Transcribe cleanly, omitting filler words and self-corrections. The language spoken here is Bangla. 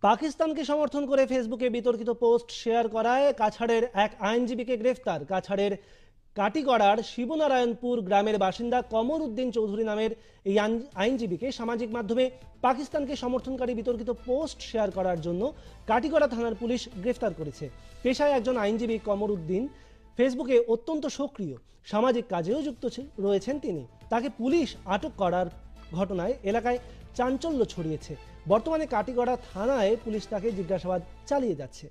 পাকিস্তানকে সমর্থন করে ফেসবুকে বিতর্কিত পোস্ট শেয়ার করায় কাছাড়ের এক আইনজীবীকে গ্রেফতার। কাছাড়ের কাটিগড়ার শিবনারায়ণপুর গ্রামের বাসিন্দা কমর উদ্দিন চৌধুরী নামের এই আইনজীবীকে সামাজিক মাধ্যমে পাকিস্তানকে সমর্থনকারী বিতর্কিত পোস্ট শেয়ার করার জন্য কাটিগড়া থানার পুলিশ গ্রেফতার করেছে। পেশায় একজন আইনজীবী কমর উদ্দিন ফেসবুকে অত্যন্ত সক্রিয়, সামাজিক কাজেও যুক্ত রয়েছেন তিনি। তাকে পুলিশ আটক করার ঘটনায় এলাকায় চাঞ্চল্য ছড়িয়েছে। বর্তমানে কাটিগড়া থানায় পুলিশ তাকে জিজ্ঞাসাবাদ চালিয়ে যাচ্ছে।